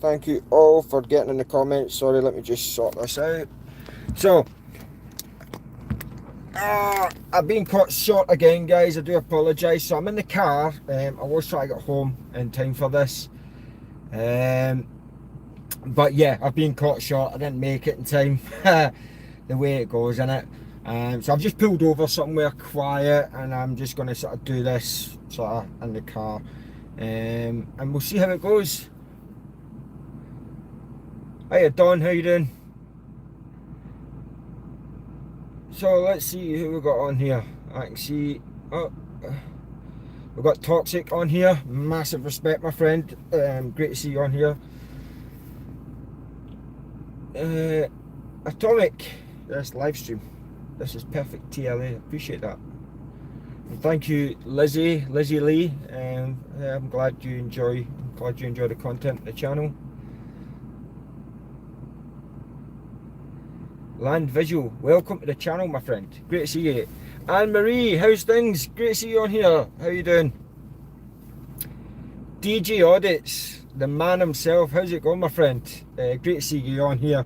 Thank you all for getting in the comments. Sorry, let me just sort this out. So, I've been caught short again, guys. I do apologise. So I'm in the car. I was trying to get home in time for this. But yeah, I've been caught short. I didn't make it in time. The way it goes, innit? So I've just pulled over somewhere quiet, and I'm just going to sort of do this sort of in the car. And we'll see how it goes. Hiya Don, how you doing? So let's see who we got on here. I can see, we've got Toxic on here. Massive respect, my friend. Great to see you on here. Atomic, this live stream. This is perfect TLA. Appreciate that. And thank you, Lizzie Lee. I'm glad you enjoy the content of the channel. Land Visual, welcome to the channel, my friend. Great to see you. Anne Marie, how's things? Great to see you on here. How you doing? DJ Audits, the man himself. How's it going, my friend? Great to see you on here.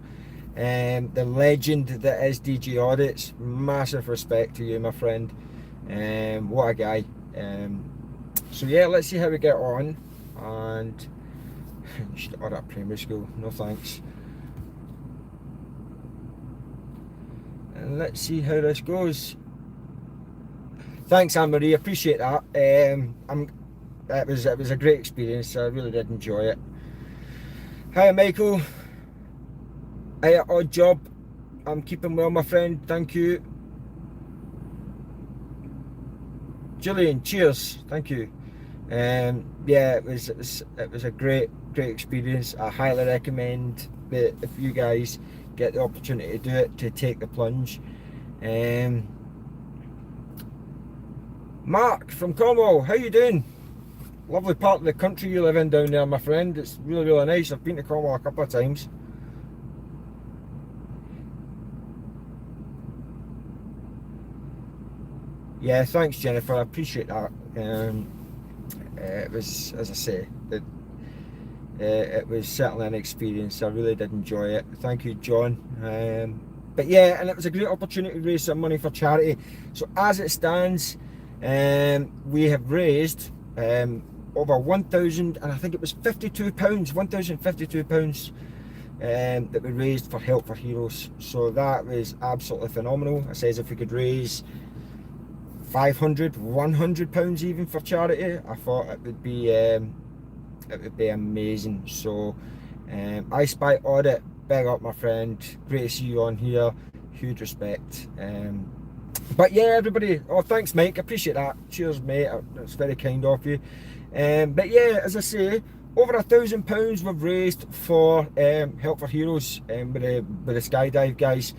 The legend that is DJ Audits. Massive respect to you, my friend. What a guy. So yeah, let's see how we get on. And you should order at primary school. No thanks. And let's see how this goes. Thanks, Anne-Marie, appreciate that. It was a great experience. I really did enjoy it. Hi, Michael. Hiya, Odd Job. I'm keeping well, my friend. Thank you. Julian, cheers. Thank you. Yeah, it was a great experience. I highly recommend that if you guys get the opportunity to do it, to take the plunge. Mark from Cornwall, how you doing? Lovely part of the country you live in down there, my friend. It's really nice. I've been to Cornwall a couple of times. Yeah, thanks, Jennifer. I appreciate that. It was, as I say, it was certainly an experience. I really did enjoy it. Thank you, John. But yeah, and it was a great opportunity to raise some money for charity. So as it stands, we have raised over 1,000, and I think it was £52, £1,052 that we raised for Help for Heroes. So that was absolutely phenomenal. I says if we could raise 500, 100 pounds even for charity, I thought it would be amazing. So I Spy Audit, big up, my friend. Great to see you on here. Huge respect. But yeah, everybody, oh thanks Mike, appreciate that. Cheers mate, that's very kind of you. But yeah, as I say, over £1,000 we've raised for Help for Heroes with the skydive guys,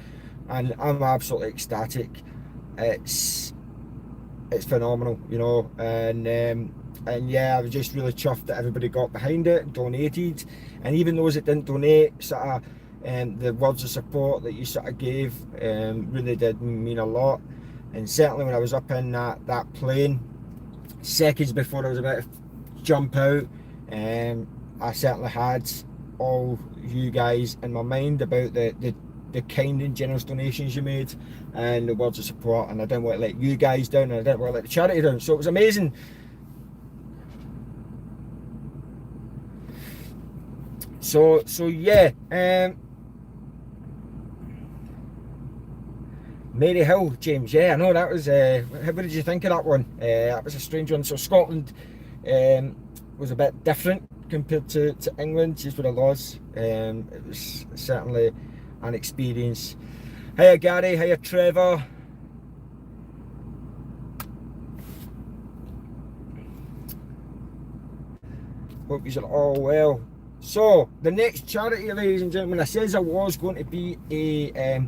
and I'm absolutely ecstatic. It's phenomenal, you know, and yeah, I was just really chuffed that everybody got behind it, donated, and even those that didn't donate, sort of, the words of support that you sort of gave really did mean a lot. And certainly when I was up in that plane, seconds before I was about to jump out, I certainly had all you guys in my mind about the kind and generous donations you made and the words of support, and I didn't want to let you guys down, and I didn't want to let the charity down, so it was amazing. So yeah, Mary Hill, James, yeah, I know that was, what did you think of that one? That was a strange one. So Scotland was a bit different compared to England, just with the laws. It was certainly an experience. Hiya Gary, hiya Trevor. Hope you're all well. So the next charity, ladies and gentlemen, I says I was going to be a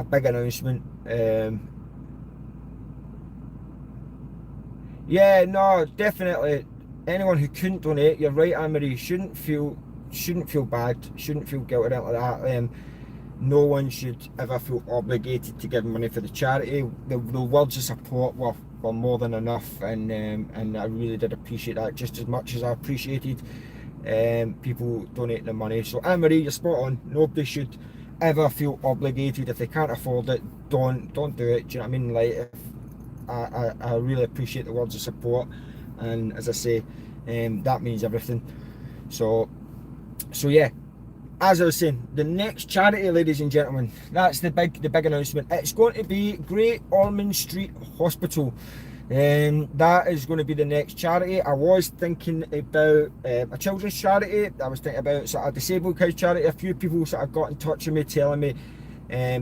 big announcement. Yeah, no, definitely. Anyone who couldn't donate, you're right, Anne-Marie, shouldn't feel bad, shouldn't feel guilty like that. No one should ever feel obligated to give money for the charity. The words of support were more than enough, and I really did appreciate that just as much as I appreciated people donating the money. So Anne-Marie, you're spot on. Nobody should ever feel obligated. If they can't afford it, don't do it. Do you know what I mean? Like, if, I really appreciate the words of support, and as I say, that means everything. So yeah, as I was saying, the next charity, ladies and gentlemen, that's the big announcement. It's going to be Great Ormond Street Hospital. That is going to be the next charity. I was thinking about a children's charity. I was thinking about sort of disabled kids charity. A few people sort of got in touch with me, telling me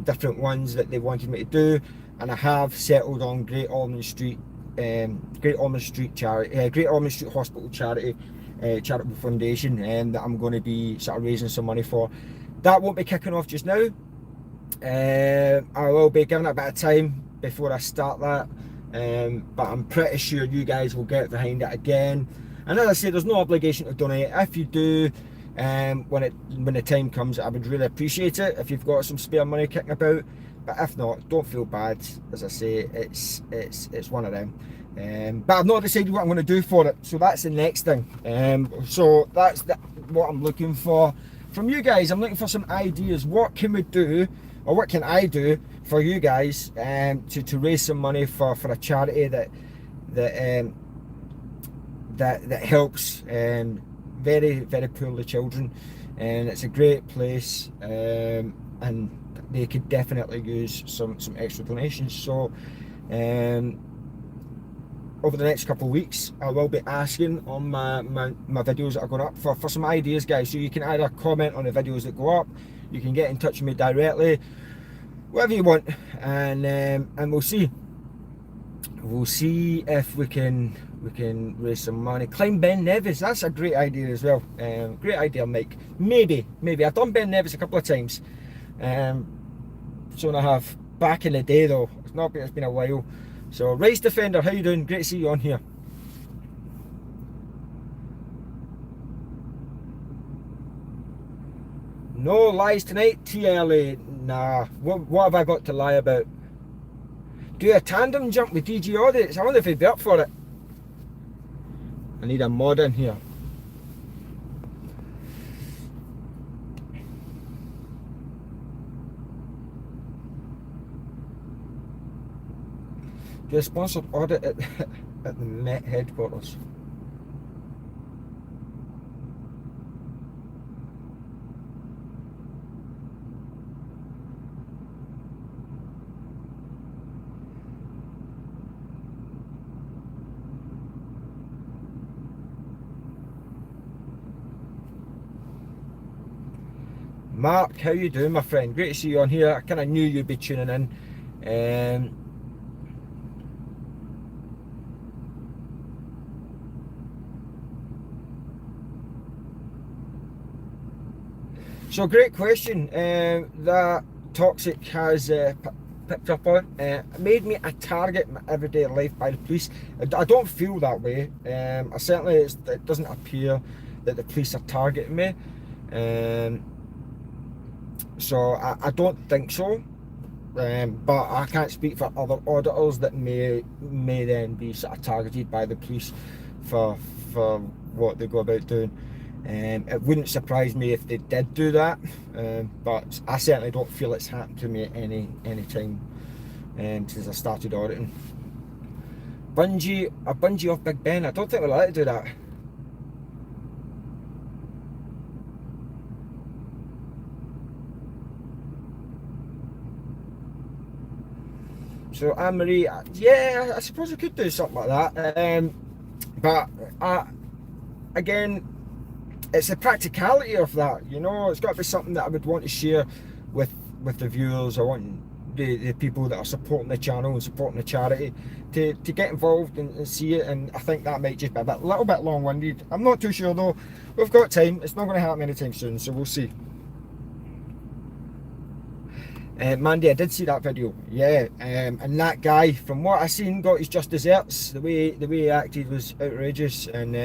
different ones that they wanted me to do, and I have settled on Great Ormond Street charity, Great Ormond Street Hospital charity, charitable foundation, that I'm going to be sort of raising some money for. That won't be kicking off just now. I will be giving it a bit of time before I start that, but I'm pretty sure you guys will get behind it again. And as I say, there's no obligation to donate. If you do, when the time comes, I would really appreciate it if you've got some spare money kicking about. But if not, don't feel bad. As I say, it's one of them. But I've not decided what I'm going to do for it, so that's the next thing. So that's what I'm looking for from you guys. I'm looking for some ideas. What can we do, or what can I do for you guys, to raise some money for a charity that helps very, very poorly children, and it's a great place, and they could definitely use some extra donations. So over the next couple of weeks, I will be asking on my videos that are going up for some ideas, guys. So you can either comment on the videos that go up, you can get in touch with me directly, whatever you want, and we'll see if we can raise some money. Climb Ben Nevis, that's a great idea as well. Great idea, Mike. Maybe I've done Ben Nevis a couple of times, so I have back in the day though. It's been a while. So Race Defender, how you doing? Great to see you on here. No lies tonight, TLA. Nah, what have I got to lie about? Do a tandem jump with DG Audits. I wonder if he'd be up for it. I need a mod in here. Do a sponsored audit at the Met headquarters. Mark, how you doing, my friend? Great to see you on here. I kind of knew you'd be tuning in. So great question that Toxic has picked up on. Made me a target in my everyday life by the police. I don't feel that way. I certainly, it doesn't appear that the police are targeting me. So I don't think so. But I can't speak for other auditors that may then be sort of targeted by the police for what they go about doing. It wouldn't surprise me if they did do that, but I certainly don't feel it's happened to me at any time since I started auditing. A bungee off Big Ben. I don't think we're allowed to do that. So Anne-Marie, yeah, I suppose we could do something like that, but again, it's the practicality of that, you know. It's got to be something that I would want to share with the viewers. I want the people that are supporting the channel and supporting the charity to get involved and see it. And I think that might just be a little bit long-winded. I'm not too sure though. We've got time. It's not going to happen anytime soon, so we'll see. Mandy, I did see that video, yeah, and that guy, from what I seen, got his just desserts. The way he acted was outrageous, and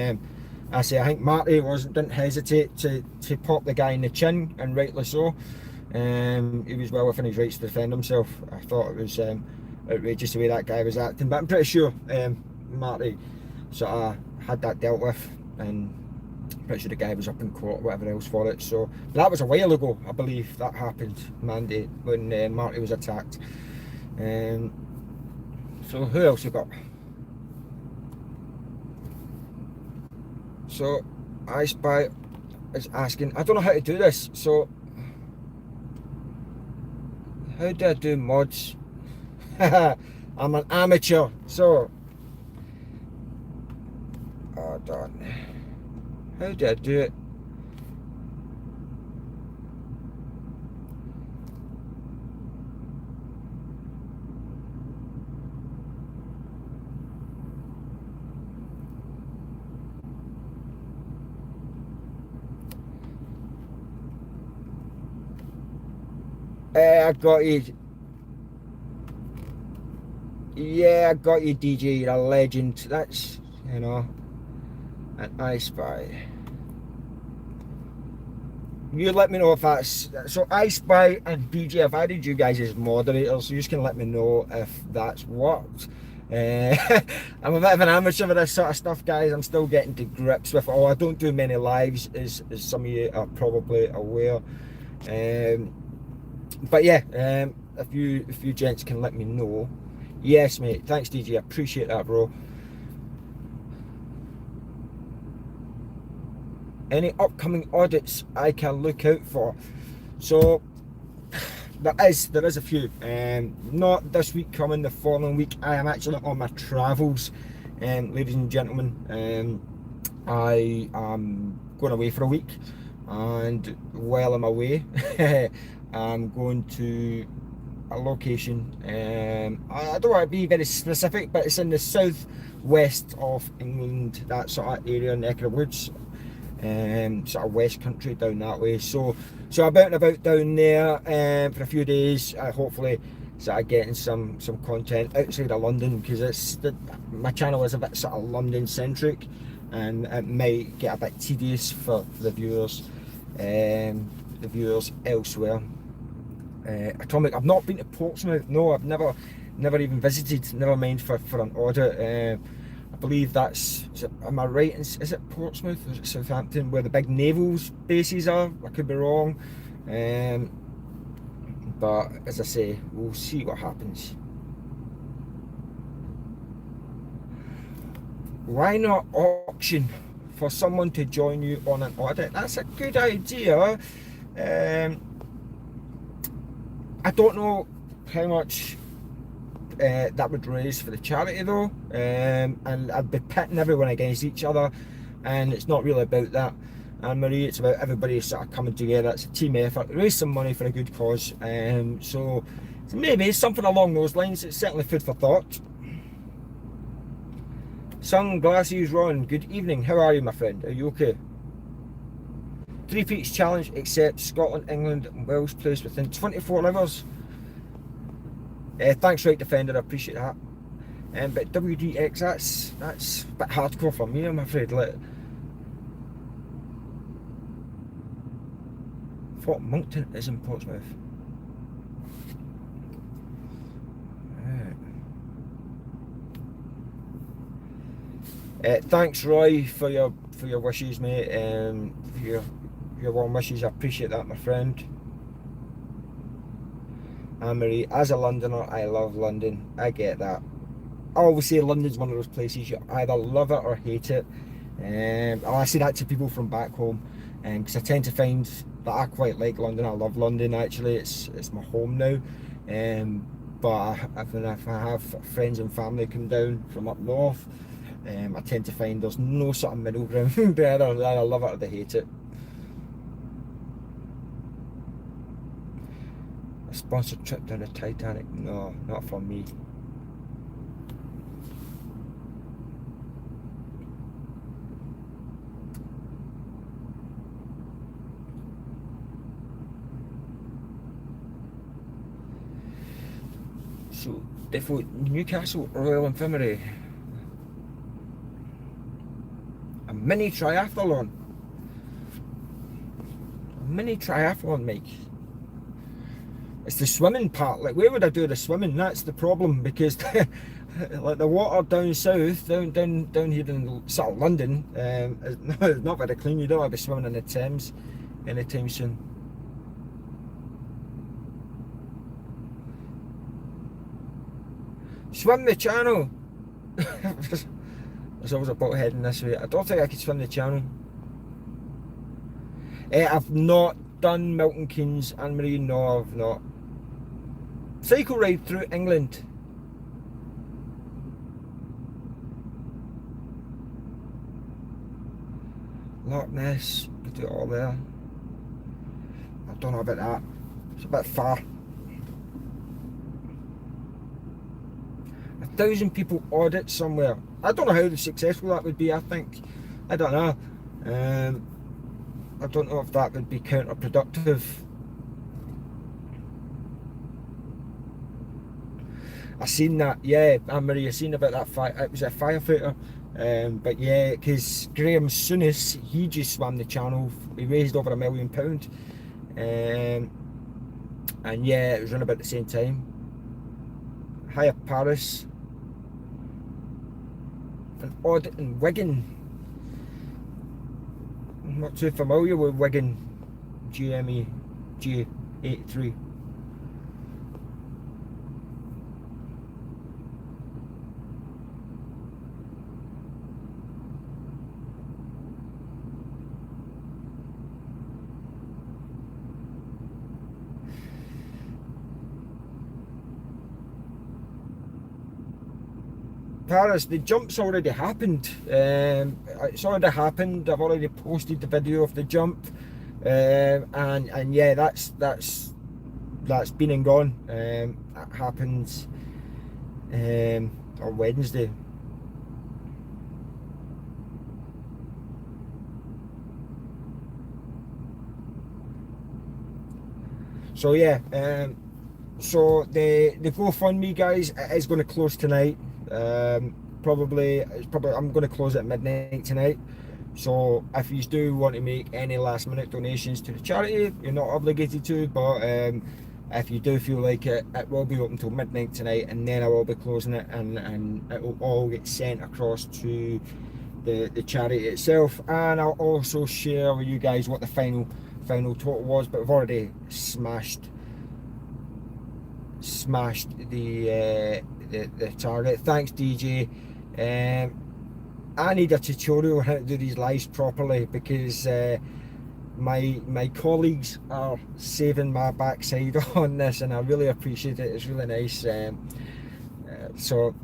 I think Marty didn't hesitate to pop the guy in the chin, and rightly so. He was well within his rights to defend himself. I thought it was outrageous the way that guy was acting, but I'm pretty sure Marty sort of had that dealt with, and Pretty sure the guy was up in court, whatever else for it. So that was a while ago, I believe that happened, Monday, when Marty was attacked. So who else we got? So I Spy is asking, I don't know how to do this. So how do I do mods? I'm an amateur. So hold on. How do I do it? I got you. Yeah, I got you, DJ. You're a legend. That's, you know, an I Spy. You let me know if that's so. I Spy and DJ, I've added you guys as moderators, so you just can let me know if that's worked. I'm a bit of an amateur with this sort of stuff, guys. I'm still getting to grips with it. Oh, I don't do many lives, as some of you are probably aware. But yeah, if you gents can let me know. Yes, mate. Thanks, DJ. I appreciate that, bro. Any upcoming audits I can look out for? So there is a few. Not this week coming, the following week. I am actually on my travels, ladies and gentlemen. I am going away for a week, and while I'm away, I'm going to a location. I don't want to be very specific, but it's in the southwest of England, that sort of area, neck of the woods. Sort of West Country down that way. So I'm out and about down there for a few days. Hopefully, sort of getting some content outside of London, because my channel is a bit sort of London centric, and it might get a bit tedious for the viewers elsewhere. Atomic. I've not been to Portsmouth. No, I've never even visited. Never mind for an audit. I believe that's, am I right? Is it Portsmouth or is it Southampton, where the big naval bases are? I could be wrong. But as I say, we'll see what happens. Why not auction for someone to join you on an audit? That's a good idea. I don't know how much that would raise for the charity though, and I'd be pitting everyone against each other, and it's not really about that. And Marie, it's about everybody sort of coming together. It's a team effort, raise some money for a good cause. So maybe something along those lines. It's certainly food for thought. Sunglasses Ron, good evening. How are you, my friend? Are you okay? 3 Peaks challenge, except Scotland, England, and Wales placed within 24 hours. Thanks, Right Defender. I appreciate that. But WDX, that's a bit hardcore for me, I'm afraid. Like, Fort Monkton is in Portsmouth. Thanks, Roy, for your wishes, mate. For your warm wishes, I appreciate that, my friend. Anne-Marie, as a Londoner, I love London. I get that. I always say London's one of those places you either love it or hate it. I say that to people from back home, because I tend to find that I quite like London. I love London, actually. It's my home now. But if I have friends and family come down from up north, I tend to find there's no sort of middle ground. Either I love it or they hate it. A sponsored trip down the Titanic? No, not for me. So, therefore, Newcastle Royal Infirmary. A mini triathlon. A mini triathlon, Mike. It's the swimming part. Like, where would I do the swimming? That's the problem, because like the water down south, down here in sort of London, is not very clean. You don't want to be swimming in the Thames anytime soon. Swim the channel. There's always a boat heading this way. I don't think I could swim the channel. I've not done Milton Keynes and Marine. No, I've not. Cycle ride through England. Loch Ness, could do it all there. I don't know about that. It's a bit far. 1,000 people audit somewhere. I don't know how successful that would be. I don't know. I don't know if that would be counterproductive. I seen that, yeah, Anne-Marie, I seen about that it was a firefighter. But yeah, because Graham Souness, he just swam the channel. He raised over £1 million. And yeah, it was around about the same time. Higher Paris. An audit in Wigan. I'm not too familiar with Wigan. GME G83. Paris, the jump's already happened. It's already happened. I've already posted the video of the jump, and yeah, that's been and gone. That happens on Wednesday. So yeah, so the GoFundMe, guys, it is going to close tonight. Probably I'm going to close it at midnight tonight. So if you do want to make any last minute donations to the charity, you're not obligated to, but if you do feel like it will be open till midnight tonight, and then I will be closing it, and it will all get sent across to the charity itself. And I'll also share with you guys what the final total was, but we've already smashed the target. Thanks, DJ. I need a tutorial on how to do these lives properly, because my colleagues are saving my backside on this, and I really appreciate it. It's really nice. So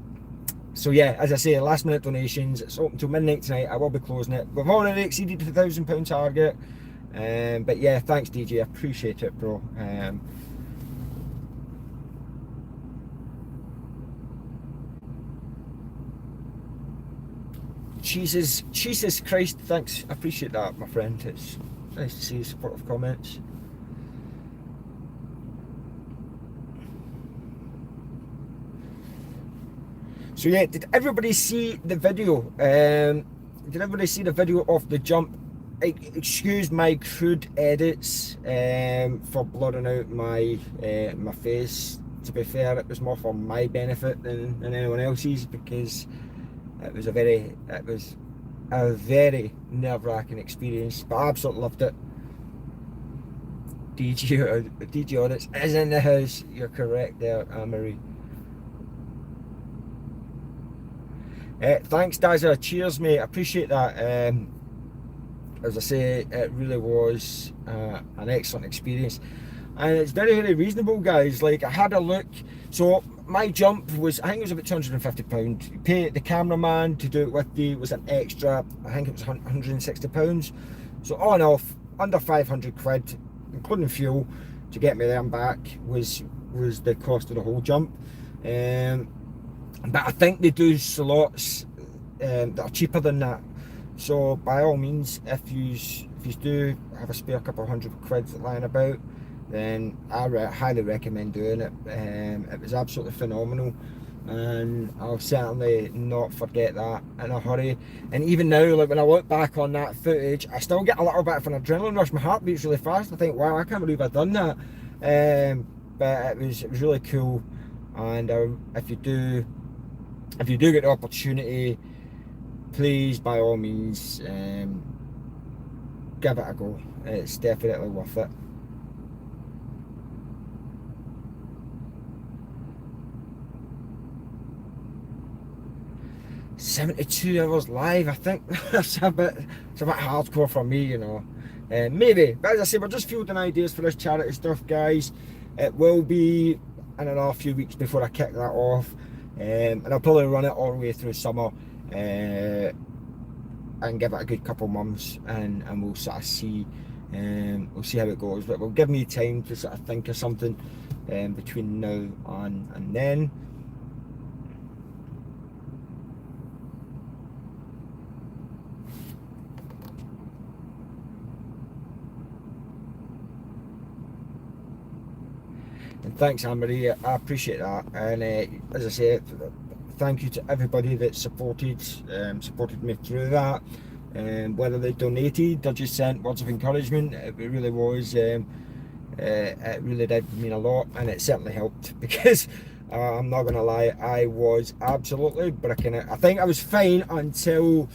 yeah, as I say, last minute donations, it's open till midnight tonight. I will be closing it. We've already exceeded the £1,000 target, but yeah, thanks, DJ, I appreciate it, bro. Jesus Christ, thanks, I appreciate that, my friend. It's nice to see supportive comments. So yeah, did everybody see the video? Did everybody see the video of the jump? Excuse my crude edits for blurring out my my face. To be fair, it was more for my benefit than anyone else's, because it was a very nerve-wracking experience, but I absolutely loved it. DJ Audits is in the house. You're correct there, Anne-Marie. Thanks, Dazza. Cheers, mate. I appreciate that. As I say, it really was an excellent experience, and it's very, very reasonable, guys. Like, I had a look. So my jump was, I think it was about £250. You pay the cameraman to do it with you, was an extra, I think it was £160. So all in all, under 500 quid, including fuel, to get me there and back, was the cost of the whole jump. But I think they do slots that are cheaper than that. So by all means, if you do have a spare couple of £100 lying about, then I highly recommend doing it. It was absolutely phenomenal, and I'll certainly not forget that in a hurry. And even now, like when I look back on that footage, I still get a little bit of an adrenaline rush. My heart beats really fast. I think, wow, I can't believe I've done that. But it was really cool. And if you do if you do get the opportunity, please, by all means, give it a go. It's definitely worth it. 72 hours live, I think it's a bit hardcore for me, you know. Maybe, but as I say, we're just fielding ideas for this charity stuff, guys. It will be in another few weeks before I kick that off, and I'll probably run it all the way through summer, and give it a good couple months, and we'll sort of see, we'll see how it goes. But we'll give me time to sort of think of something between now and then. And thanks, Anne-Marie, I appreciate that. And as I said, thank you to everybody that supported me through that. Whether they donated or just sent words of encouragement, it really was. It really did mean a lot, and it certainly helped because I'm not gonna lie, I was absolutely bricking it. I think I was fine until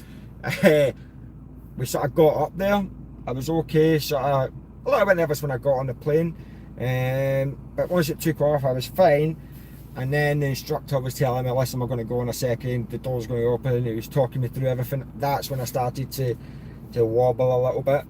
we sort of got up there. I was okay, sort of a little bit nervous when I got on the plane, but once it took off I was fine. And then the instructor was telling me, listen, we're going to go in a second, the door's going to open. He was talking me through everything. That's when I started to wobble a little bit.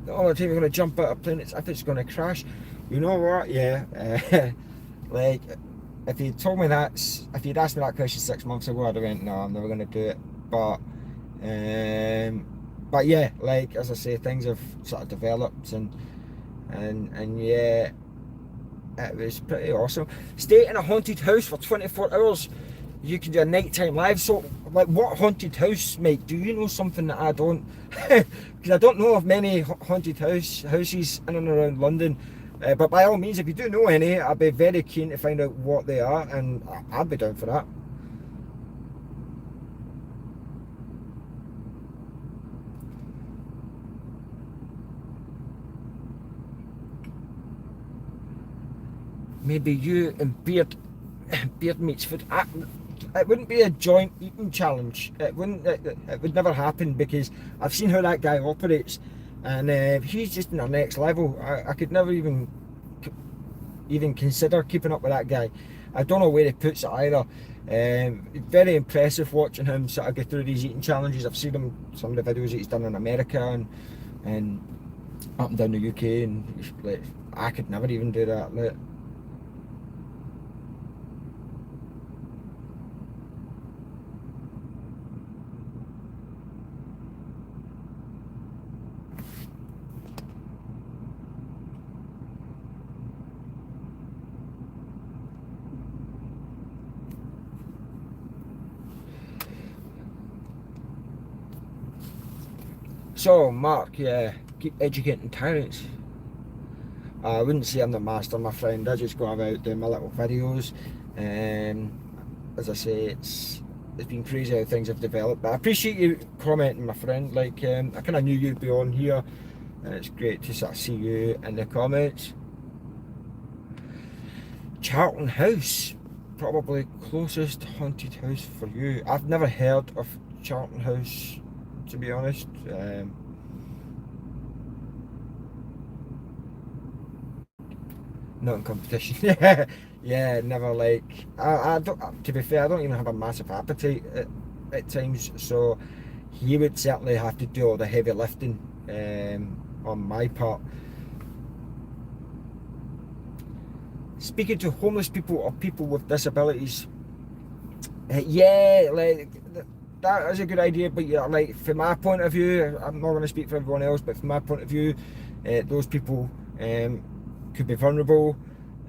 The only time you're going to jump out of a plane, it's if it's going to crash. You know what? Yeah. Like, if you'd told me that, if you'd asked me that question 6 months ago, I'd have went, no, I'm never going to do it. But yeah, like, as I say, things have sort of developed, and yeah, it was pretty awesome. Stay in a haunted house for 24 hours. You can do a nighttime live. So, like, what haunted house, mate? Do you know something that I don't? Because I don't know of many haunted houses in and around London. But by all means, if you do know any, I'd be very keen to find out what they are, and I'd be down for that. Maybe you and Beard meets food. It wouldn't be a joint eating challenge. It wouldn't. It would never happen because I've seen how that guy operates, and he's just in the next level. I could never even consider keeping up with that guy. I don't know where he puts it either. Very impressive watching him sort of go through these eating challenges. I've seen him, some of the videos that he's done in America and up and down the UK, and like, I could never even do that. Like, so, Mark, yeah, keep educating tyrants. I wouldn't say I'm the master, my friend. I just go about doing my little videos. Um, as I say, it's been crazy how things have developed. But I appreciate you commenting, my friend. Like, I kind of knew you'd be on here, and it's great to sort of see you in the comments. Charlton House, probably closest haunted house for you. I've never heard of Charlton House, to be honest. Not in competition. Yeah, yeah, never like. I don't. To be fair, I don't even have a massive appetite at times. So he would certainly have to do all the heavy lifting on my part. Speaking to homeless people or people with disabilities, yeah, like that is a good idea. But yeah, like from my point of view, I'm not going to speak for everyone else, but from my point of view, those people could be vulnerable,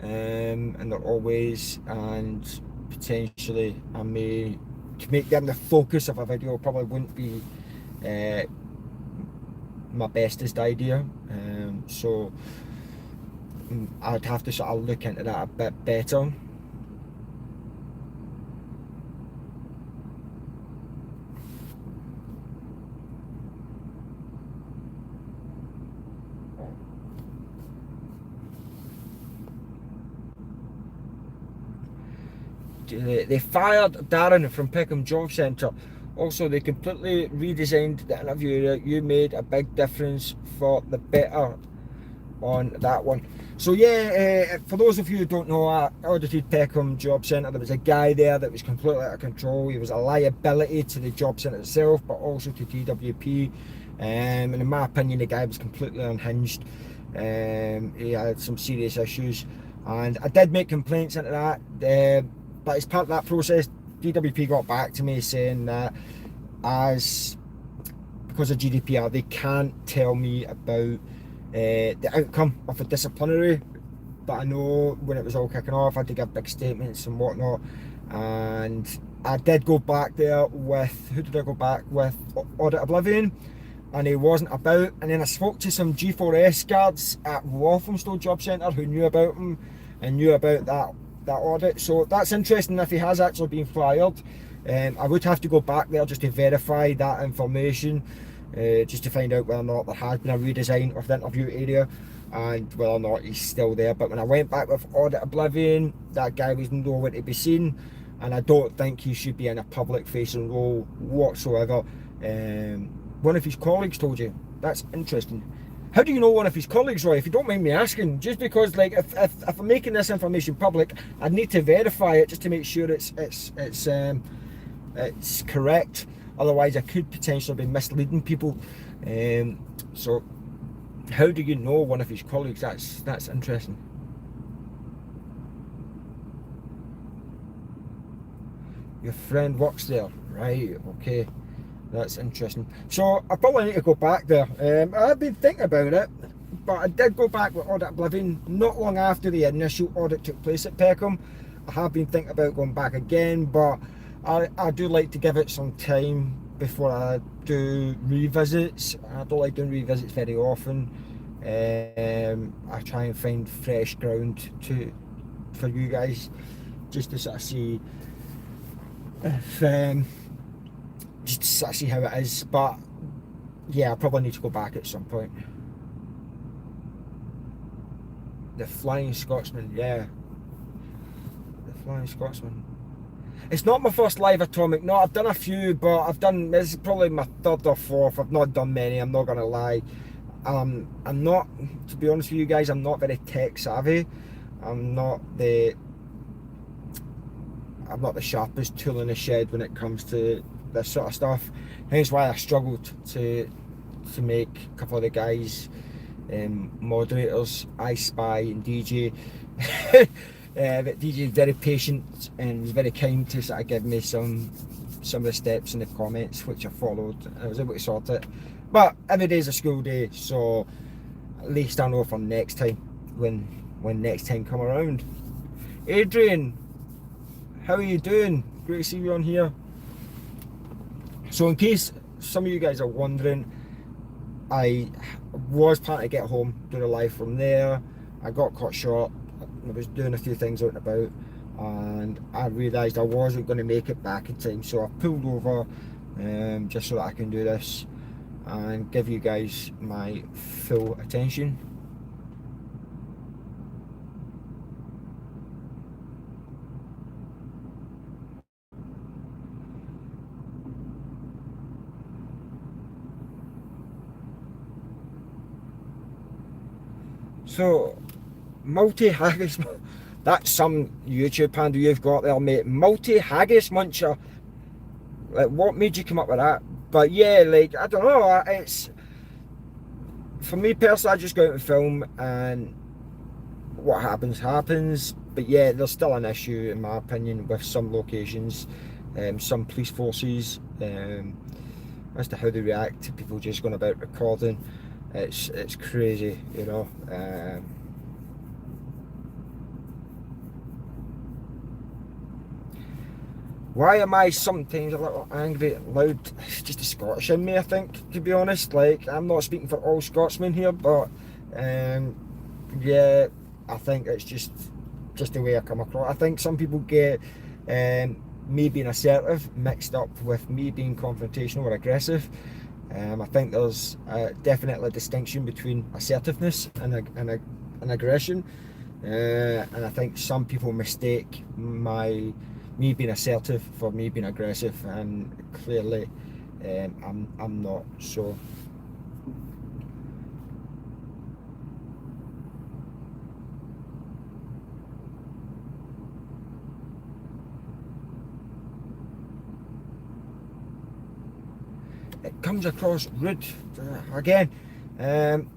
in their own ways, and potentially I may, to make them the focus of a video, probably wouldn't be my bestest idea. So I'd have to sort of look into that a bit better. They fired Darren from Peckham Job Centre. Also, they completely redesigned the interview area. You made a big difference for the better on that one. So yeah, for those of you who don't know, I audited Peckham Job Centre. There was a guy there that was completely out of control. He was a liability to the job centre itself, but also to DWP. And in my opinion, the guy was completely unhinged. He had some serious issues, and I did make complaints into that. But as part of that process, DWP got back to me saying that because of GDPR, they can't tell me about the outcome of a disciplinary. But I know when it was all kicking off, I had to give big statements and whatnot. And I did go back there with, who did I go back with? Audit Oblivion. And he wasn't about. And then I spoke to some G4S guards at Walthamstow Job Centre who knew about him and knew about that audit. So that's interesting if he has actually been fired. I would have to go back there just to verify that information, just to find out whether or not there has been a redesign of the interview area and whether or not he's still there. But when I went back with Audit Oblivion, that guy was nowhere to be seen, and I don't think he should be in a public facing role whatsoever. One of his colleagues told you. That's interesting. How do you know one of his colleagues, Roy? If you don't mind me asking, just because, like, if I'm making this information public, I'd need to verify it just to make sure it's correct. Otherwise, I could potentially be misleading people. So, how do you know one of his colleagues? That's interesting. Your friend works there, right? Okay. That's interesting. So I probably need to go back there. I've been thinking about it, but I did go back with Audit Oblivion not long after the initial audit took place at Peckham. I have been thinking about going back again, but I do like to give it some time before I do revisits. I don't like doing revisits very often. I try and find fresh ground for you guys, just to sort of see if just to sort of see how it is. But yeah, I probably need to go back at some point. The Flying Scotsman, yeah. The Flying Scotsman. It's not my first live atomic. No, I've done a few, but this is probably my third or fourth. I've not done many, I'm not gonna lie. I'm not, to be honest with you guys, I'm not very tech savvy. I'm not the sharpest tool in the shed when it comes to this sort of stuff. Hence why I struggled to make a couple of the guys moderators, I Spy and DJ. But DJ was very patient and was very kind to sort of give me some of the steps in the comments, which I followed. I was able to sort it. But every day's a school day, so at least I know for next time, when next time come around. Adrian, how are you doing? Great to see you on here. So in case some of you guys are wondering, I was planning to get home, do a live from there. I got caught short. I was doing a few things out and about, and I realised I wasn't going to make it back in time. So I pulled over just so that I can do this and give you guys my full attention. So, multi-haggis, that's some YouTube handle you've got there, mate. Multi-haggis muncher. Like, what made you come up with that? But yeah, like, I don't know, it's, for me personally, I just go out and film, and what happens happens. But yeah, there's still an issue, in my opinion, with some locations, some police forces, as to how they react to people just going about recording. It's crazy, you know. Why am I sometimes a little angry and loud? It's just the Scottish in me, I think, to be honest. Like, I'm not speaking for all Scotsmen here, but um, yeah, I think it's just the way I come across. I think some people get me being assertive mixed up with me being confrontational or aggressive. I think there's definitely a distinction between assertiveness and aggression, and I think some people mistake me being assertive for me being aggressive, and clearly I'm not. So it comes across rude. Again, um,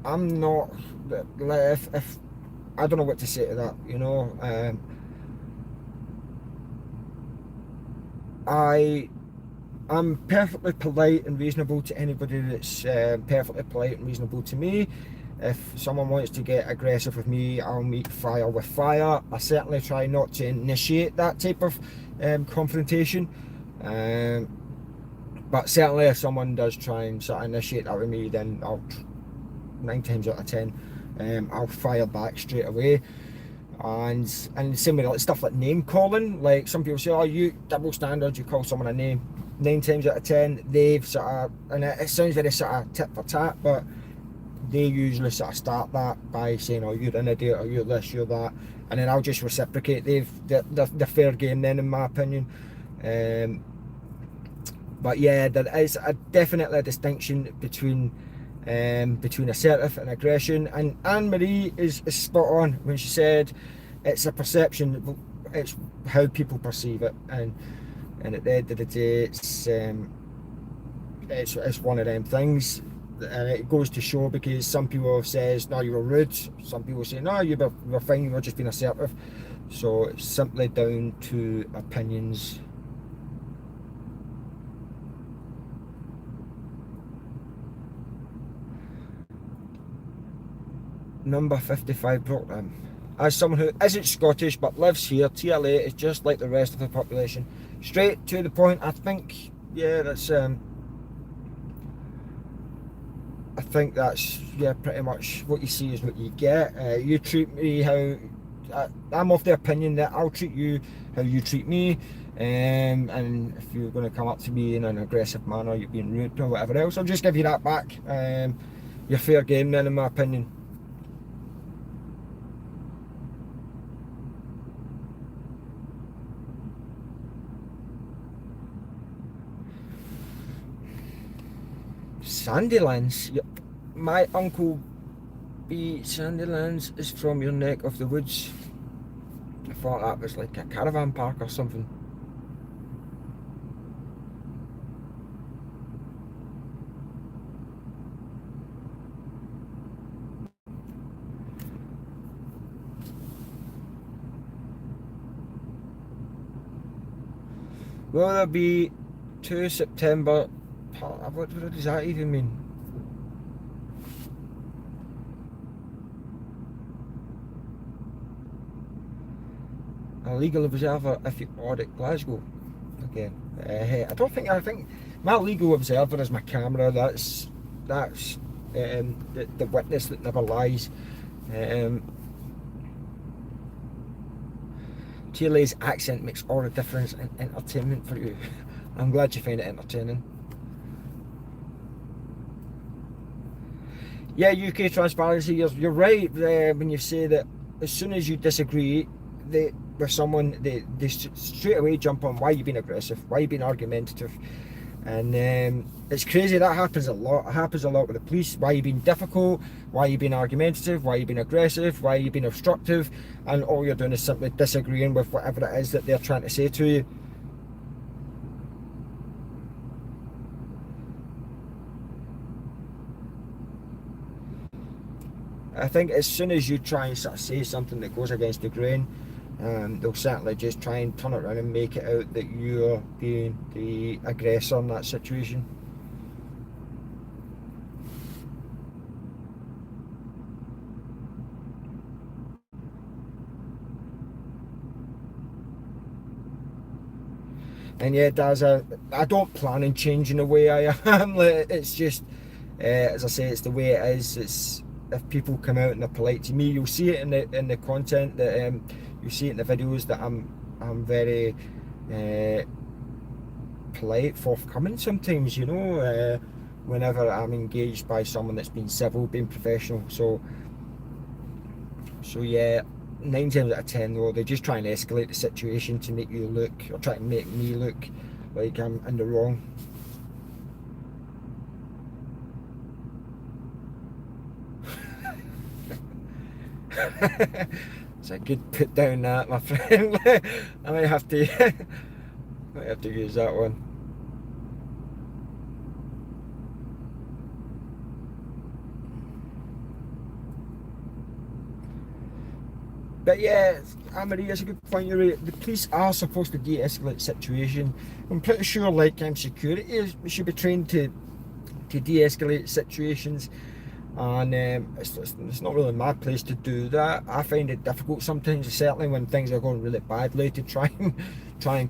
I'm not. If I don't know what to say to that, you know. I I'm perfectly polite and reasonable to anybody that's perfectly polite and reasonable to me. If someone wants to get aggressive with me, I'll meet fire with fire. I certainly try not to initiate that type of confrontation. Um, but certainly, if someone does try and sort of initiate that with me, then I'll 9 times out of 10, I'll fire back straight away. And same with like stuff like name calling. Like some people say, "Oh, you double standards. You call someone a name." 9 times out of 10, they've sort of, and it sounds very sort of tit for tat, but they usually sort of start that by saying, "Oh, you're an idiot," or "You're this, you're that," and then I'll just reciprocate. They're fair game then, in my opinion. Um, but yeah, there is definitely a distinction between assertive and aggression. And Anne Marie is spot on when she said it's a perception, it's how people perceive it, and at the end of the day, it's one of them things. And it goes to show, because some people have says, "No, you were rude." Some people say, "No, you were fine. You were just being assertive." So it's simply down to opinions. Number 55 Brooklyn. As someone who isn't Scottish but lives here, TLA is just like the rest of the population. Straight to the point. I think, yeah, I think that's, yeah, pretty much what you see is what you get. You treat me how, I'm of the opinion that I'll treat you how you treat me. And if you're going to come up to me in an aggressive manner, you're being rude or whatever else, I'll just give you that back. You're fair game then, in my opinion. Sandylands. My uncle B. Sandylands is from your neck of the woods. I thought that was like a caravan park or something. Will there be 2 September? What does that even mean? A legal observer if you audit Glasgow again. I think my legal observer is my camera. That's the witness that never lies. Um, Chile's accent makes all the difference in entertainment for you. I'm glad you find it entertaining. Yeah, UK transparency. You're right when you say that as soon as you disagree with someone, they straight away jump on why you being aggressive, why you being argumentative, and it's crazy. That happens a lot. It happens a lot with the police. Why you being difficult? Why you being argumentative? Why you being aggressive? Why you being obstructive? And all you're doing is simply disagreeing with whatever it is that they're trying to say to you. I think as soon as you try and sort of say something that goes against the grain, they'll certainly just try and turn it around and make it out that you're being the aggressor in that situation. And yeah, I don't plan on changing the way I am. Like, it's just, as I say, it's the way it is. It's if people come out and they're polite to me, you'll see it in the content that you see it in the videos that I'm very polite, forthcoming sometimes. Whenever I'm engaged by someone that's been civil, being professional. So yeah, 9 times out of 10 though, they just try and escalate the situation to make you look, or try to make me look like I'm in the wrong. It's a good put down that, my friend. I might have to might have to use that one. But yeah, Anne-Marie, that's a good point. You're right. The police are supposed to de-escalate the situation. I'm pretty sure, like security should be trained to de-escalate situations, and it's not really my place to do that. I find it difficult sometimes, certainly when things are going really badly, to try and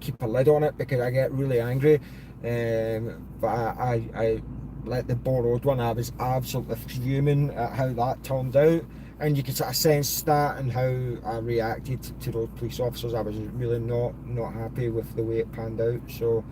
keep a lid on it, because I get really angry. But I like the borrowed one, I was absolutely fuming at how that turned out, and you can sort of sense that and how I reacted to those police officers. I was really not happy with the way it panned out. So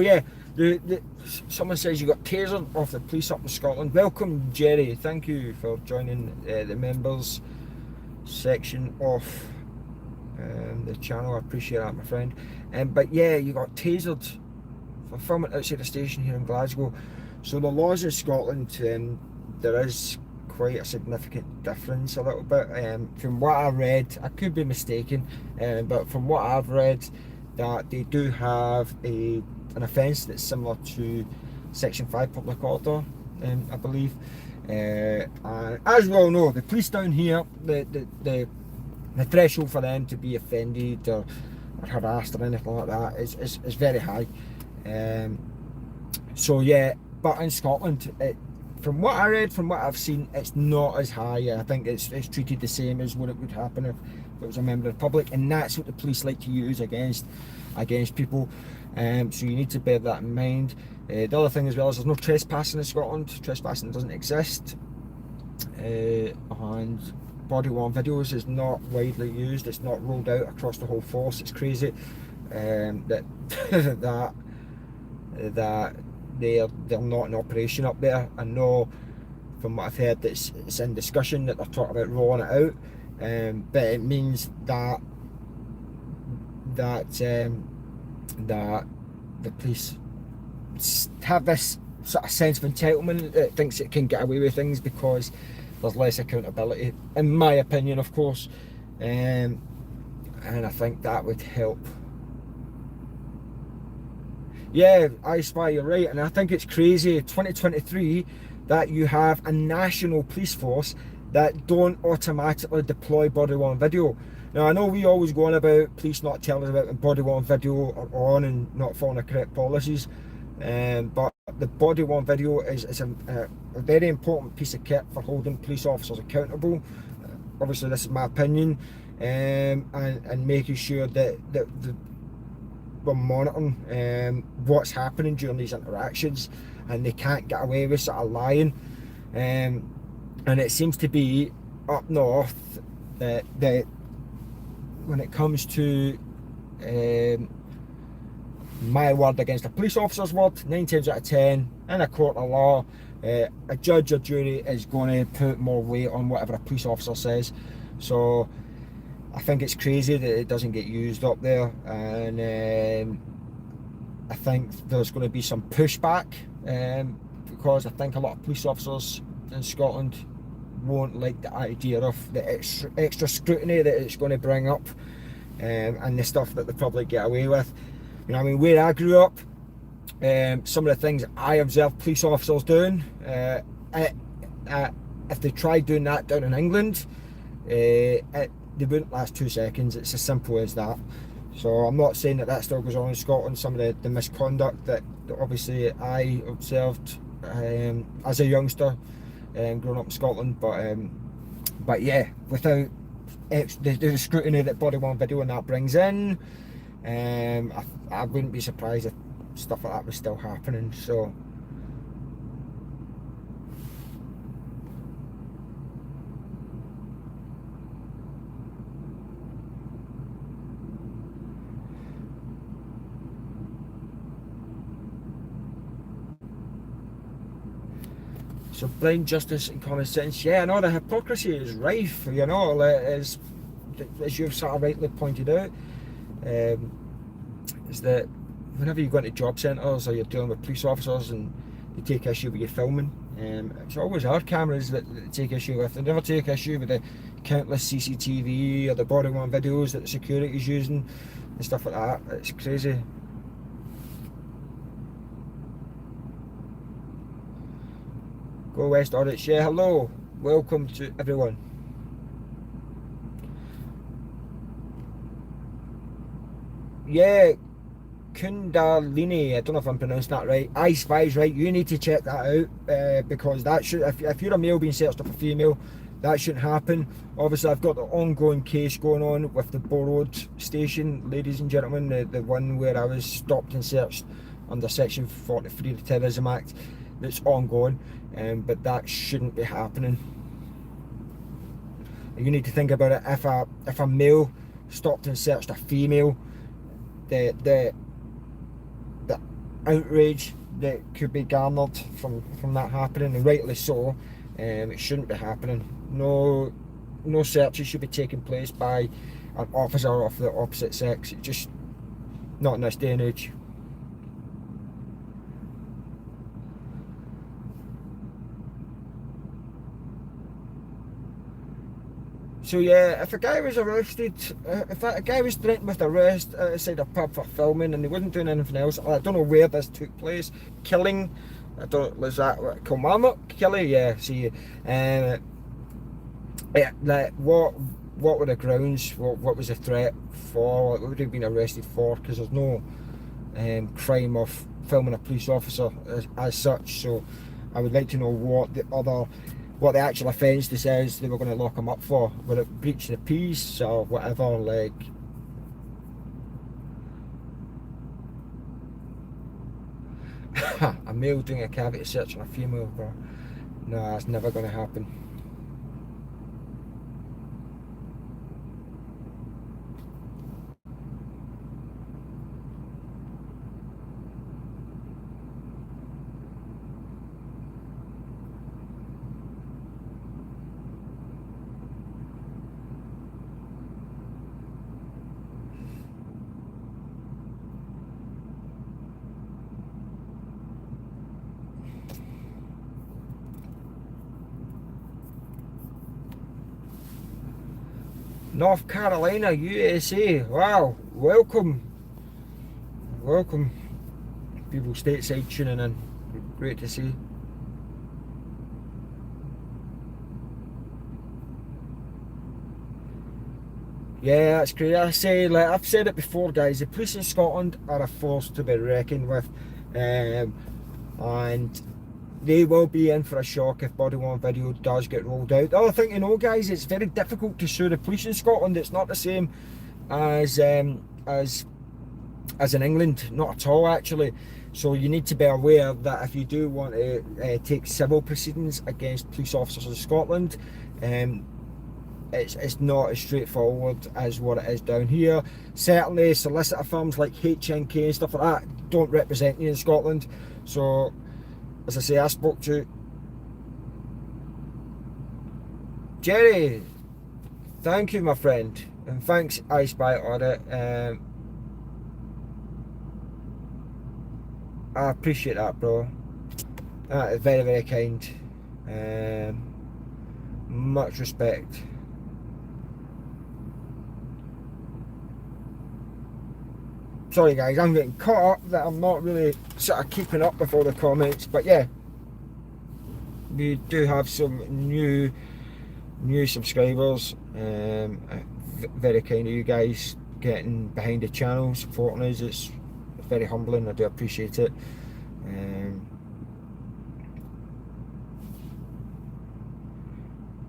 yeah, someone says you got tasered off the police up in Scotland. Welcome, Jerry. Thank you for joining the members section of the channel. I appreciate that, my friend. But yeah, you got tasered for filming outside the station here in Glasgow. So the laws in Scotland, there is quite a significant difference a little bit. From what I read, I could be mistaken, but from what I've read, that they do have an offence that's similar to Section 5 public order, I believe. And as we all know, the police down here, the threshold for them to be offended or harassed or anything like that is very high. So yeah, but in Scotland, from what I read, from what I've seen, it's not as high. I think it's treated the same as what it would happen if it was a member of the public, and that's what the police like to use against people. So you need to bear that in mind. The other thing as well is there's no trespassing in Scotland. Trespassing doesn't exist, and body worn videos is not widely used. It's not rolled out across the whole force. It's crazy that that they're not in operation up there. I know from what I've heard that it's in discussion, that they're talking about rolling it out, but it means that the police have this sort of sense of entitlement, that thinks it can get away with things because there's less accountability, in my opinion, of course, and I think that would help. Yeah, I Spy, you're right, and I think it's crazy 2023 that you have a national police force that don't automatically deploy body worn video. Now, I know we always go on about police not telling us about when body worn video are on and not following the correct policies, but the body worn video is a very important piece of kit for holding police officers accountable. Obviously, this is my opinion, and making sure that we're monitoring what's happening during these interactions, and they can't get away with sort of lying. And it seems to be up north that when it comes to my word against a police officer's word, 9 times out of 10 in a court of law, a judge or jury is going to put more weight on whatever a police officer says. So I think it's crazy that it doesn't get used up there, and I think there's going to be some pushback, because I think a lot of police officers in Scotland won't like the idea of the extra scrutiny that it's going to bring up, and the stuff that they probably get away with. You know, I mean, where I grew up, some of the things I observed police officers doing, if they tried doing that down in England, they wouldn't last 2 seconds. It's as simple as that. So I'm not saying that still goes on in Scotland, some of the misconduct that obviously I observed as a youngster growing up in Scotland, but yeah, without the scrutiny that body worn video and that brings in, I wouldn't be surprised if stuff like that was still happening. So blind justice and common sense, yeah, I know the hypocrisy is rife, you know, as you've sort of rightly pointed out, is that whenever you go into job centres or you're dealing with police officers and they take issue with you filming, it's always our cameras that take issue with. They never take issue with the countless CCTV or the body worn videos that the security's using and stuff like that. It's crazy. Go West Audits, yeah, hello, welcome to everyone. Yeah, Kundalini, I don't know if I'm pronouncing that right. I Spy's right, you need to check that out, because that should, if you're a male being searched up a female, that shouldn't happen. Obviously I've got the ongoing case going on with the Borrowed station, ladies and gentlemen, the one where I was stopped and searched under section 43 of the Terrorism Act. That's ongoing, but that shouldn't be happening. You need to think about it. If a male stopped and searched a female, the outrage that could be garnered from that happening, and rightly so, it shouldn't be happening. No searches should be taking place by an officer of the opposite sex. It's just not in this day and age. So yeah, if a guy was arrested, if a guy was threatened with arrest outside a pub for filming and he wasn't doing anything else, I don't know where this took place. Killing, I don't, was that what, Kilmarnock? Killing, yeah. See, yeah, like what were the grounds? What was the threat for? What would he have been arrested for? Because there's no crime of filming a police officer as such. So I would like to know what the actual offence they says they were going to lock him up for. Were it breach the peace or whatever, like. A male doing a cavity search on a female, bro. No, that's never going to happen. North Carolina, USA. Wow, welcome people stateside tuning in. Great to see. Yeah, that's great. I say, like I've said it before, guys, the police in Scotland are a force to be reckoned with, and they will be in for a shock if body worn video does get rolled out. The other thing, you know, guys, it's very difficult to sue the police in Scotland. It's not the same as in England, not at all actually. So you need to be aware that if you do want to take civil proceedings against police officers in Scotland, it's not as straightforward as what it is down here. Certainly solicitor firms like HNK and stuff like that don't represent you in Scotland. So as I say, I spoke to Jerry. Thank you, my friend, and thanks, I Spy Audit. I appreciate that, bro. That is very, very kind. Much respect. Sorry guys, I'm getting caught up that I'm not really sort of keeping up with all the comments, but yeah, we do have some new subscribers. Very kind of you guys getting behind the channel, supporting us. It's very humbling. I do appreciate it.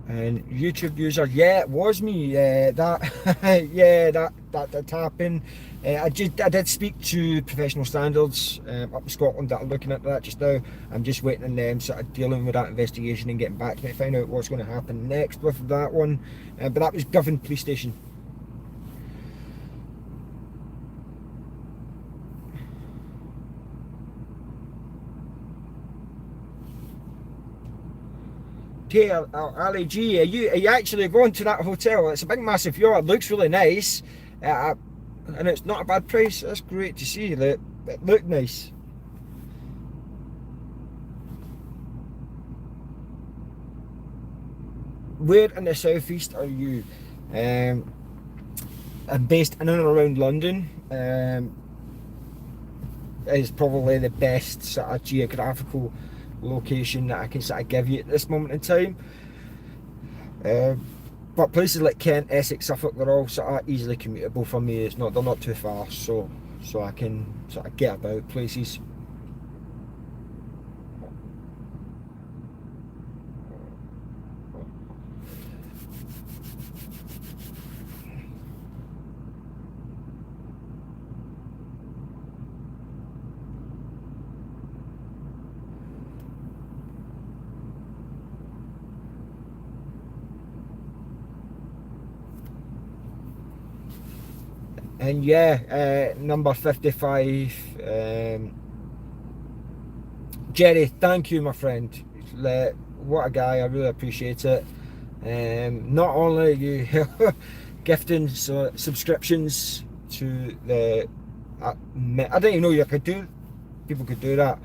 And YouTube user, yeah, it was me. That yeah, that did happen. I did speak to professional standards up in Scotland that are looking at that just now. I'm just waiting on them sort of dealing with that investigation and getting back to me to find out what's going to happen next with that one. But that was Govan Police Station. Hey, Ali G, are you actually going to that hotel? It's a big massive yacht, it looks really nice, and it's not a bad price. That's great to see, that it looked nice. Where in the southeast are you? I'm based in and around London. Is probably the best sort of geographical location that I can sort of give you at this moment in time. But places like Kent, Essex, Suffolk, they're all sort of easily commutable for me. They're not too far, so I can sort of get about places. And yeah, number 55, Jerry, thank you, my friend. What a guy, I really appreciate it. Not only are you gifting subscriptions to the, I didn't even know you could do, people could do that.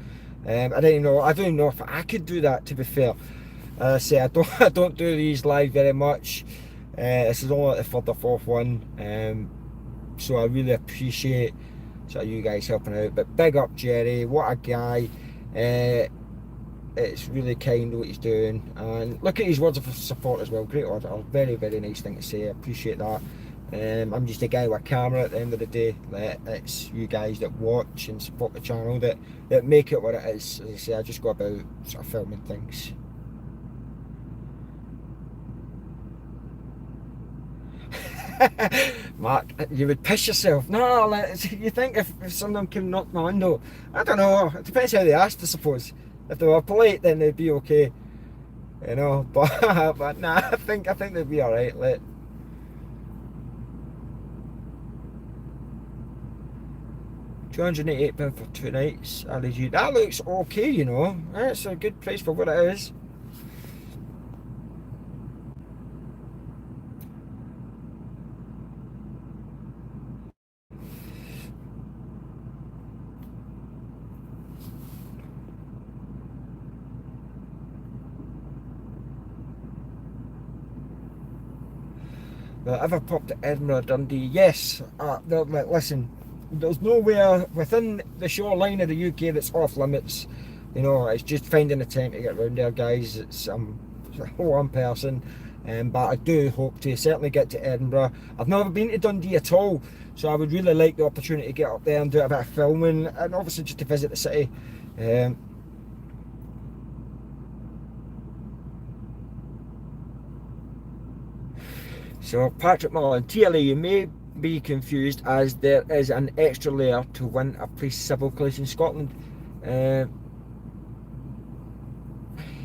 I don't even know if I could do that, to be fair. Say I don't do these live very much. This is only the third or fourth one. So I really appreciate sort of you guys helping out. But big up Jerry, what a guy. It's really kind what he's doing, and look at his words of support as well. Great order, very nice thing to say. I appreciate that. I'm just a guy with a camera at the end of the day. It's you guys that watch and support the channel that make it what it is. As I say, I just go about sort of filming things. Mark, you would piss yourself. No, you think if someone came knock my window, I don't know. It depends how they asked, I suppose. If they were polite, then they'd be okay, you know. But nah, I think they'd be all right. £288 for 2 nights. That looks okay, you know. That's a good price for what it is. Will I ever pop to Edinburgh, Dundee? Yes. Listen, there's nowhere within the shoreline of the UK that's off limits. You know, it's just finding the time to get around there, guys. It's one person, but I do hope to certainly get to Edinburgh. I've never been to Dundee at all, so I would really like the opportunity to get up there and do a bit of filming, and obviously just to visit the city. So Patrick Mullen, TLA, you may be confused as there is an extra layer to win a police civil case in Scotland.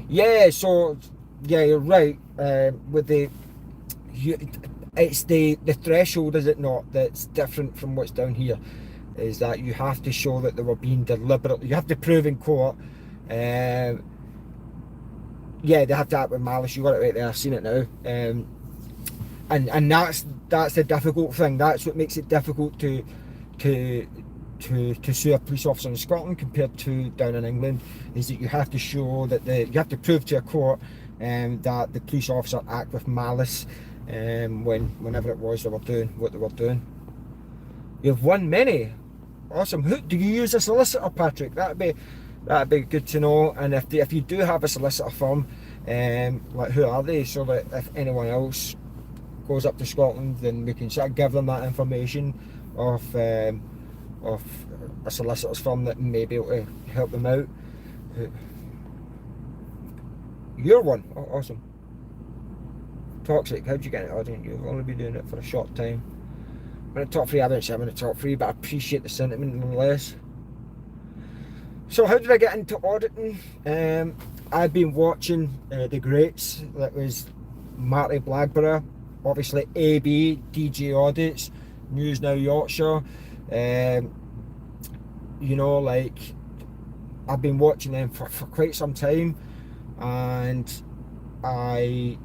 Yeah, so yeah, you're right. With it's the threshold, is it not, that's different from what's down here. Is that you have to show that they were being deliberate. You have to prove in court. Yeah, they have to act with malice. You got it right there. I've seen it now. And that's the difficult thing. That's what makes it difficult to sue a police officer in Scotland compared to down in England, is that you have to show that you have to prove to a court that the police officer act with malice whenever it was they were doing what they were doing. You've won many. Awesome. Who do you use a solicitor, Patrick? That'd be good to know. And if you do have a solicitor firm, like who are they? So that if anyone else goes up to Scotland, then we can sort of give them that information of a solicitor's firm that may be able to help them out. You're one. Oh, awesome. Toxic. How'd you get it? I didn't. You've only been doing it for a short time. I'm in the top three. I don't say I'm in the top three, but I appreciate the sentiment nonetheless. So how did I get into auditing? I've been watching the greats. That was Marty Blagborough, obviously AB, DJ Audits, News Now Yorkshire. You know, like, I've been watching them for quite some time, and I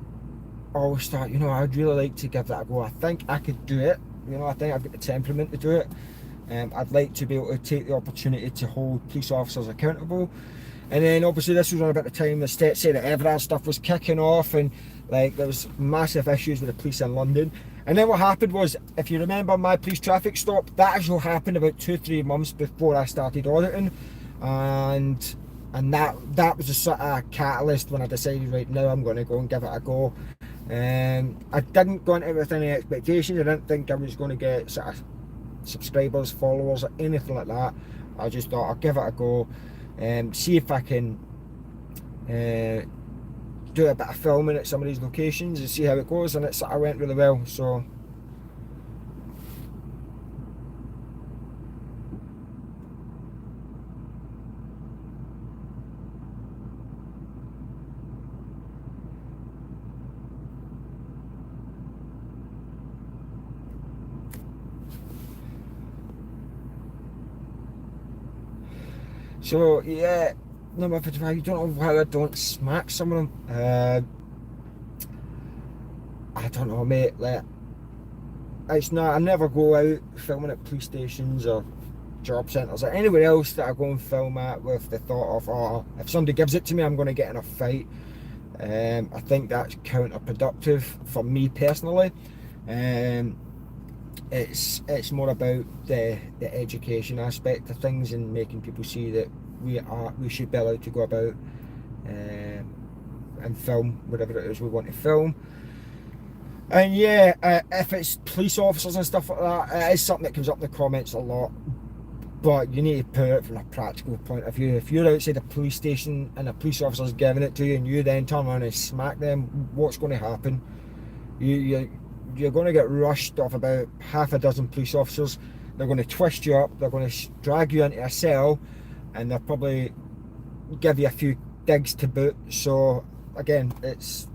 always thought, you know, I'd really like to give that a go. I think I could do it. You know, I think I've got the temperament to do it. I'd like to be able to take the opportunity to hold police officers accountable. And then obviously this was around about the time the State Sarah Everard stuff was kicking off, and like there was massive issues with the police in London. And then what happened was, if you remember my police traffic stop, that actually happened about 2-3 months before I started auditing, and that was a sort of catalyst when I decided, right, now I'm going to go and give it a go. I didn't go into it with any expectations. I didn't think I was going to get sort of subscribers, followers, or anything like that. I just thought I'll give it a go, see if I can do a bit of filming at some of these locations and see how it goes, and it sort of went really well. So yeah, number 55. You don't know how I don't smack some of them. I don't know, mate. Like, it's not. I never go out filming at police stations or job centres or anywhere else that I go and film at with the thought of, oh, if somebody gives it to me, I'm going to get in a fight. I think that's counterproductive for me personally. It's more about the education aspect of things and making people see that we should be allowed to go about and film whatever it is we want to film. And yeah, if it's police officers and stuff like that, it is something that comes up in the comments a lot. But you need to put it from a practical point of view. If you're outside a police station and a police officer's giving it to you and you then turn around and smack them, what's going to happen? You're going to get rushed off about half a dozen police officers. They're going to twist you up, they're going to drag you into a cell, and they'll probably give you a few digs to boot. So again, there's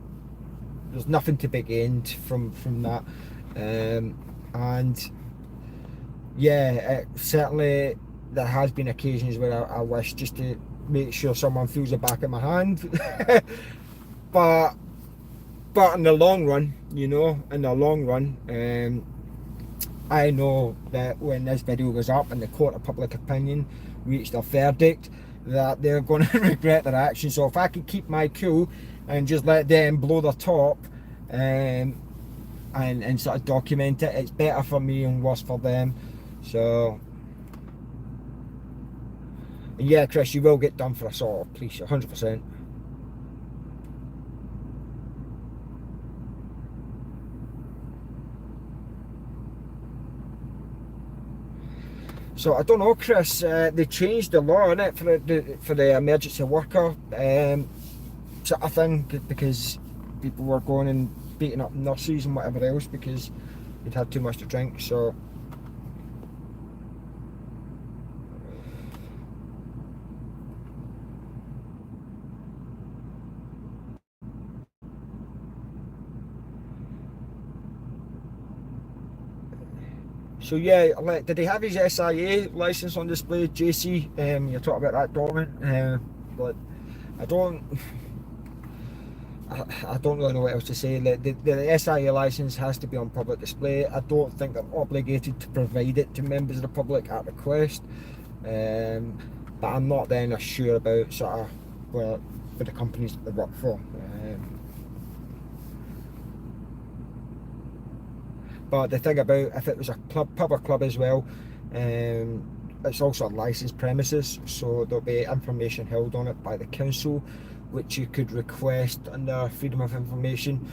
nothing to be gained from that. And yeah, certainly there has been occasions where I wish just to make sure someone feels the back of my hand. but in the long run, you know, I know that when this video goes up and the court of public opinion reached a verdict, that they're going to regret their actions. So if I can keep my cool and just let them blow their top and sort of document it, it's better for me and worse for them. So yeah, Chris, you will get done for assault, please, 100%. So I don't know, Chris. They changed the law in it for the emergency worker sort of thing, because people were going and beating up nurses and whatever else because they'd had too much to drink. So yeah, did he have his SIA license on display, JC? You're talking about that document, but I don't really know what else to say. The SIA license has to be on public display. I don't think they're obligated to provide it to members of the public at request, but I'm not then sure about sort of for the companies that they work for. But the thing about if it was a pub or club as well, it's also a licensed premises, so there'll be information held on it by the council, which you could request under freedom of information.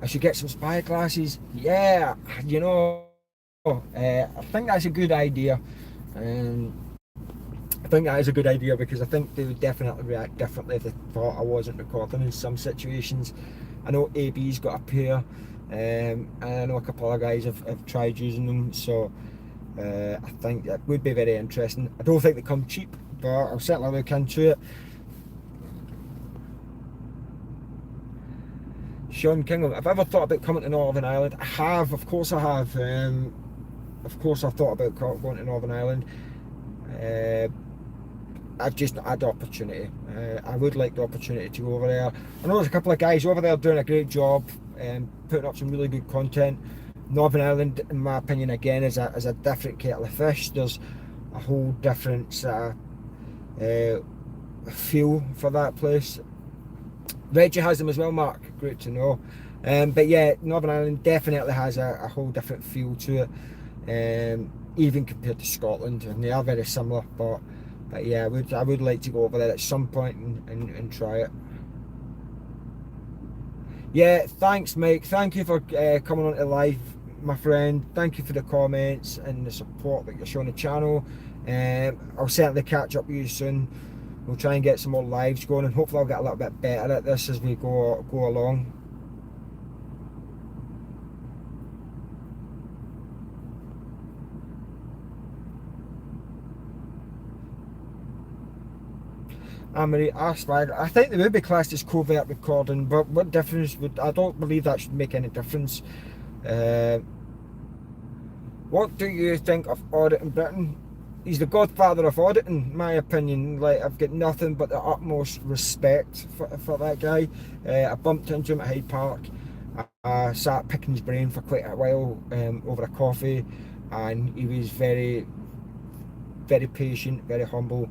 I should get some spy glasses. Yeah, I think that's a good idea. I think that is a good idea, because I think they would definitely react differently if they thought I wasn't recording in some situations. I know AB's got a pair, and I know a couple of guys have tried using them, so I think that would be very interesting. I don't think they come cheap, but I'll certainly look into it. Sean Kingham, have I ever thought about coming to Northern Ireland? I have, of course I have. Of course I've thought about going to Northern Ireland. I've just not had the opportunity. I would like the opportunity to go over there. I know there's a couple of guys over there doing a great job, putting up some really good content. Northern Ireland, in my opinion, again, is a different kettle of fish. There's a whole different feel for that place. Reggie has them as well, Mark. Great to know. But yeah, Northern Ireland definitely has a whole different feel to it, even compared to Scotland, and they are very similar. But yeah, I would like to go over there at some point and try it. Yeah, thanks, Mike. Thank you for coming on to live, my friend. Thank you for the comments and the support that you're showing the channel. I'll certainly catch up with you soon. We'll try and get some more lives going, and hopefully I'll get a little bit better at this as we go along. Anne-Marie Aspire, I think they would be classed as covert recording, but what difference would, I don't believe that should make any difference. What do you think of audit in Britain? He's the godfather of auditing, in my opinion. Like, I've got nothing but the utmost respect for that guy. I bumped into him at Hyde Park. I sat picking his brain for quite a while over a coffee, and he was very, very patient, very humble,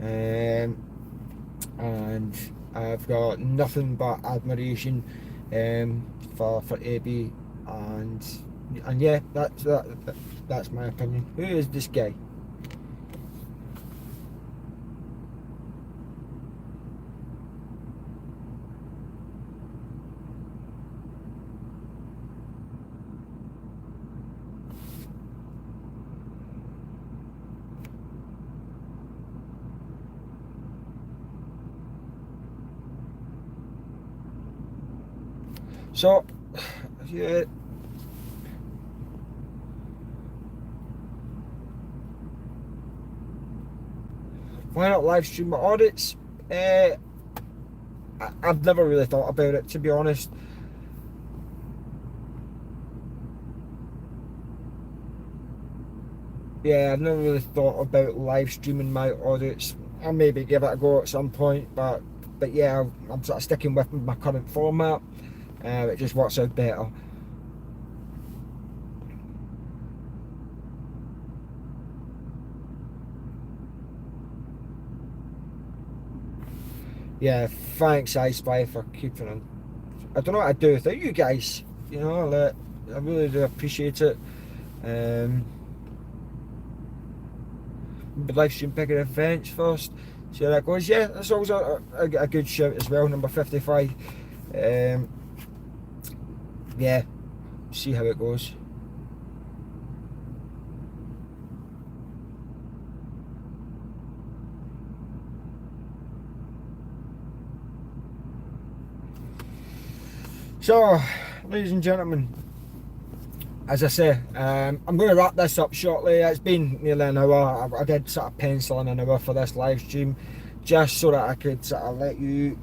and I've got nothing but admiration for AB, and yeah, that's my opinion. Who is this guy? So, yeah. Why not live stream my audits? I've never really thought about it, to be honest. Yeah, I've never really thought about live streaming my audits. I'll maybe give it a go at some point, but yeah, I'm sort of sticking with my current format. It just works out better. Yeah, thanks iSpy for keeping on. I don't know what I'd do without you guys. You know, like, I really do appreciate it. Live stream bigger events first. See how that goes. Yeah, that's always a good shout as well. Number 55. Yeah, see how it goes. So, ladies and gentlemen, as I say, I'm going to wrap this up shortly. It's been nearly an hour. I did sort of pencil in an hour for this live stream, just so that I could sort of let you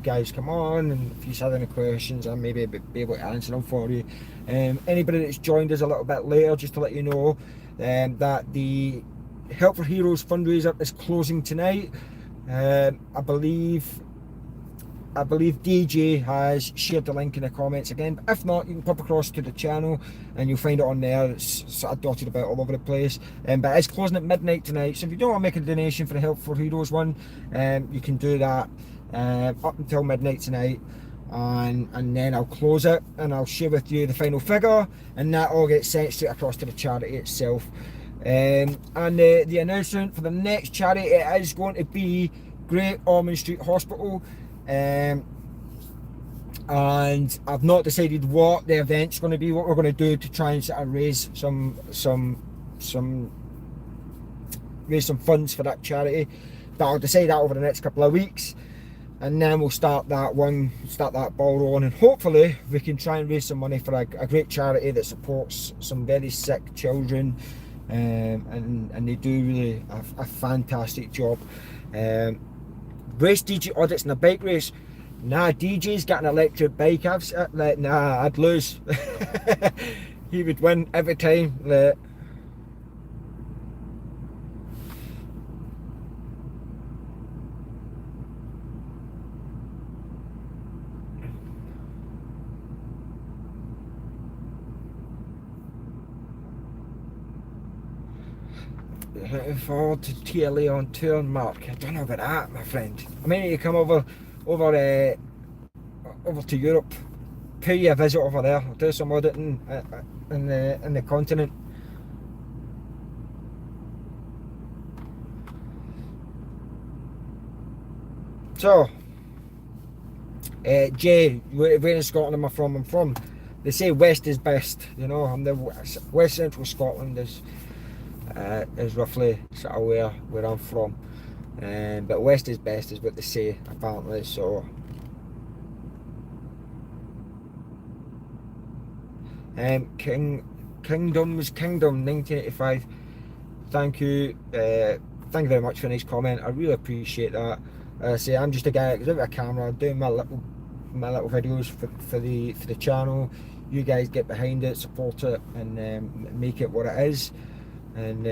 guys come on, and if you had any questions, I maybe be able to answer them for you. Anybody that's joined us a little bit later, just to let you know that the Help for Heroes fundraiser is closing tonight. I believe I believe DJ has shared the link in the comments again, but if not, you can pop across to the channel and you'll find it on there. It's sort of dotted about all over the place, but it's closing at midnight tonight, so if you don't want to make a donation for the Help for Heroes one, you can do that up until midnight tonight, and then I'll close it and I'll share with you the final figure, and that all gets sent straight across to the charity itself. And the announcement for the next charity, it is going to be Great Ormond Street Hospital, and I've not decided what the event's going to be, what we're going to do to try and sort of raise some funds for that charity, but I'll decide that over the next couple of weeks, and then we'll start that ball rolling, and hopefully we can try and raise some money for a great charity that supports some very sick children, and they do really a fantastic job. Race DJ audits in a bike race. Nah, DJ's got an electric bike. Nah, I'd lose. He would win every time. Looking forward to TLA on tour, Mark. I don't know about that, my friend. I mean, you come over to Europe, pay you a visit over there, do some auditing in the continent. So, Jay, where in Scotland am I from? I'm from. They say west is best. You know, I'm the west central Scotland is roughly sort of where I'm from, but west is best is what they say apparently. So Kingdom 1985, thank you very much for a nice comment. I really appreciate that. I say I'm just a guy with a camera doing my little videos for the channel. You guys get behind it, support it, and make it what it is. And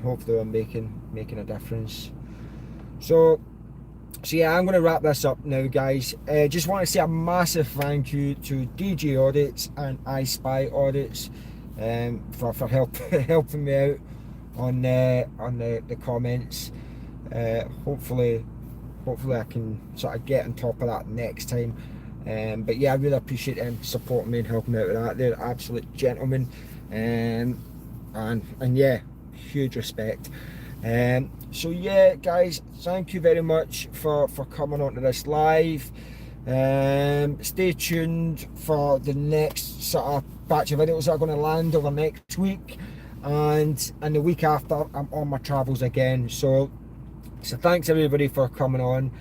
hopefully I'm making a difference. So yeah, I'm going to wrap this up now, guys. Just want to say a massive thank you to DJ Audits and I Spy Audits for helping me out on the comments. Hopefully I can sort of get on top of that next time. But yeah, I really appreciate them supporting me and helping me out with that. They're absolute gentlemen. And yeah, huge respect. So yeah, guys, thank you very much for coming on to this live. Stay tuned for the next sort of batch of videos that are going to land over next week, and the week after I'm on my travels again. So thanks everybody for coming on,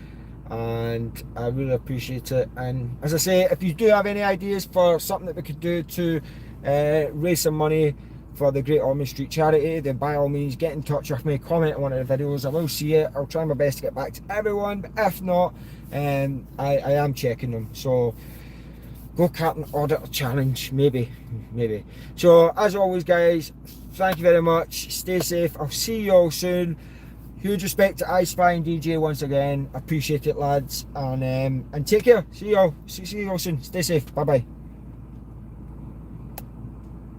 and I really appreciate it. And as I say, if you do have any ideas for something that we could do to raise some money for the Great Ormond Street charity, then by all means get in touch with me, comment on one of the videos. I will see it. I'll try my best to get back to everyone, but if not, I am checking them. So go Captain Auditor Challenge, maybe. So as always, guys, thank you very much. Stay safe. I'll see you all soon. Huge respect to I Spy and DJ once again. Appreciate it, lads, and take care. See you all soon. Stay safe. Bye bye.